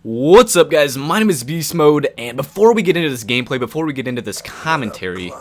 What's up, guys? My name is Beast Mode, and before we get into this gameplay, before we get into this commentary,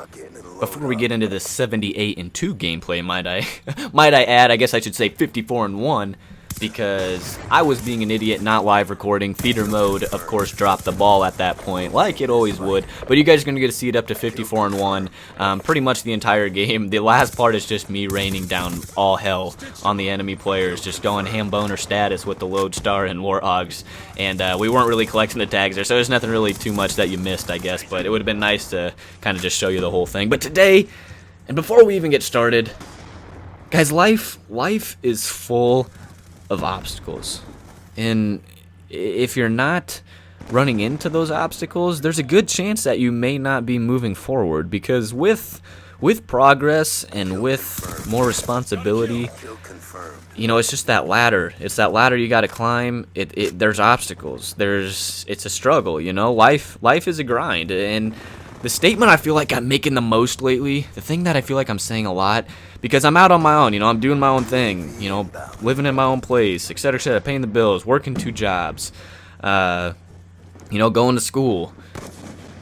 before we get into this 78-2 gameplay, might I add, I guess I should say 54-1, because I was being an idiot, not live recording. Theater mode, of course, dropped the ball at that point, like it always would. But you guys are going to get to see it up to 54-1, pretty much the entire game. The last part is just me raining down all hell on the enemy players, just going ham boner status with the Lodestar and Warthogs. And we weren't really collecting the tags there, so there's nothing really too much that you missed, I guess. But it would have been nice to kind of just show you the whole thing. But today, and before we even get started, guys, life is full of obstacles, and if you're not running into those obstacles, there's a good chance that you may not be moving forward, because with progress and with more responsibility, you know, it's just that ladder. It's that ladder you got to climb. There's obstacles. It's a struggle, you know. Life is a grind. And the statement I feel like I'm making the most lately, the thing that I feel like I'm saying a lot, because I'm out on my own, you know, I'm doing my own thing, you know, living in my own place, etc., paying the bills, working 2 jobs, you know, going to school,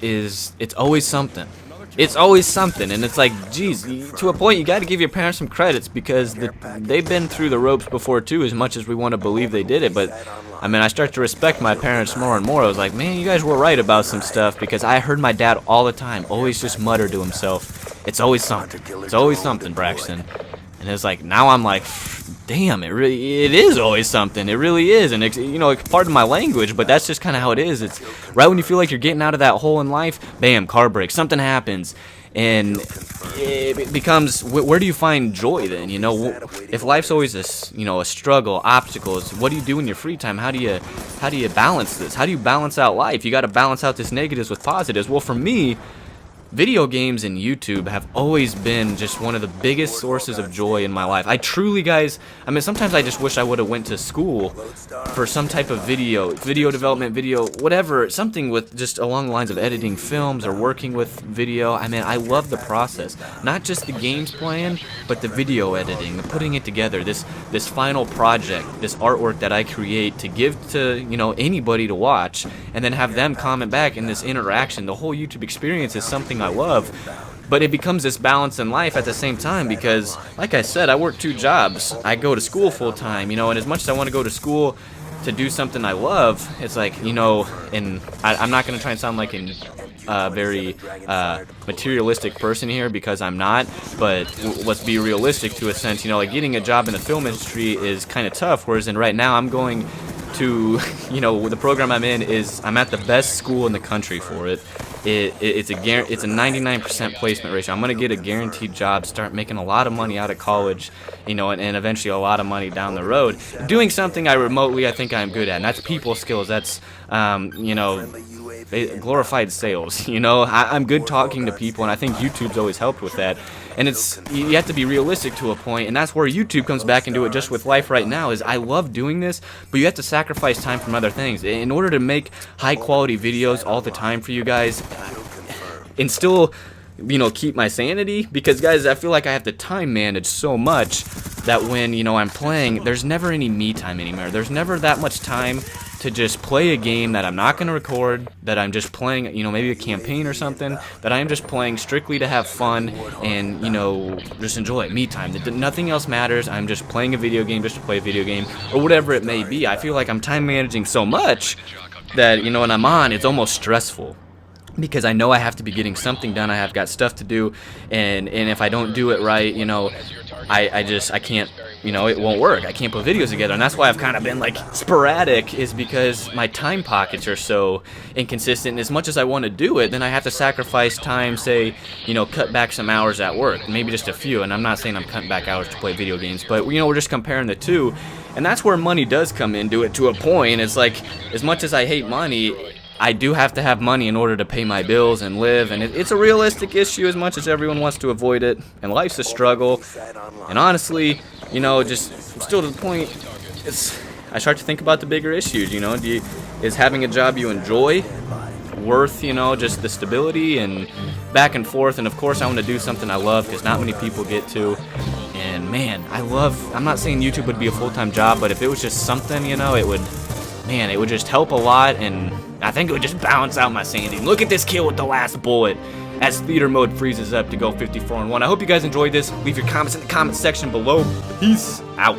it's always something. It's always something, and it's like, geez, to a point, you got to give your parents some credits, because they've been through the ropes before too, as much as we want to believe they did it. But I mean, I start to respect my parents more and more. I was like, man, you guys were right about some stuff, because I heard my dad all the time always just mutter to himself, it's always something, Braxton. And it's like, now I'm like, damn, it is always something. It really is. And you know, pardon my language, but that's just kind of how it is. It's right when you feel like you're getting out of that hole in life, bam, car breaks, something happens, and it becomes, where do you find joy then? You know, if life's always a struggle, obstacles, what do you do in your free time? How do you balance this? How do you balance out life? You got to balance out this negatives with positives. Well, for me, video games and YouTube have always been just one of the biggest sources of joy in my life. I truly, guys, I mean, sometimes I just wish I would have went to school for some type of video development, whatever, something with just along the lines of editing films or working with video. I mean, I love the process, not just the games playing, but the video editing, the putting it together, this final project, this artwork that I create to give to, you know, anybody to watch, and then have them comment back in this interaction. The whole YouTube experience is something I love, but it becomes this balance in life at the same time, because like I said, I work 2 jobs. I go to school full time, you know, and as much as I want to go to school to do something I love, it's like, you know, and I'm not going to try and sound like a very materialistic person here, because I'm not, but let's be realistic to a sense. You know, like, getting a job in the film industry is kind of tough, whereas right now I'm going to, you know, the program I'm in I'm at the best school in the country for it. It's a 99% placement ratio. I'm gonna get a guaranteed job, start making a lot of money out of college, you know, and eventually a lot of money down the road, doing something I think I'm good at, and that's people skills. That's you know, glorified sales. You know, I'm good talking to people, and I think YouTube's always helped with that. And you have to be realistic to a point, and that's where YouTube comes back into it. Just with life right now, is I love doing this, but you have to sacrifice time from other things in order to make high quality videos all the time for you guys, and still, you know, keep my sanity. Because, guys, I feel like I have to time manage so much that when, you know, I'm playing, there's never any me time anymore. There's never that much time to just play a game that I'm not going to record, that I'm just playing, you know, maybe a campaign or something, that I'm just playing strictly to have fun and, you know, just enjoy it, me time. Nothing else matters. I'm just playing a video game just to play a video game, or whatever it may be. I feel like I'm time managing so much that, you know, when I'm on, it's almost stressful, because I know I have to be getting something done. I have got stuff to do, and if I don't do it right, you know, I can't, you know, it won't work. I can't put videos together, and that's why I've kind of been like sporadic, is because my time pockets are so inconsistent. And as much as I want to do it, then I have to sacrifice time, say, you know, cut back some hours at work, maybe just a few. And I'm not saying I'm cutting back hours to play video games, but, you know, we're just comparing the two, and that's where money does come into it to a point. It's like, as much as I hate money, I do have to have money in order to pay my bills and live, and it's a realistic issue, as much as everyone wants to avoid it, and life's a struggle. And honestly, you know, just still to the point, I start to think about the bigger issues, you know. Is having a job you enjoy worth, you know, just the stability and back and forth? And of course I want to do something I love, because not many people get to. And man, I'm not saying YouTube would be a full-time job, but if it was just something, you know, it would man, it would just help a lot, and I think it would just balance out my sanity. Look at this kill with the last bullet as theater mode freezes up to go 54-1. I hope you guys enjoyed this. Leave your comments in the comment section below. Peace out.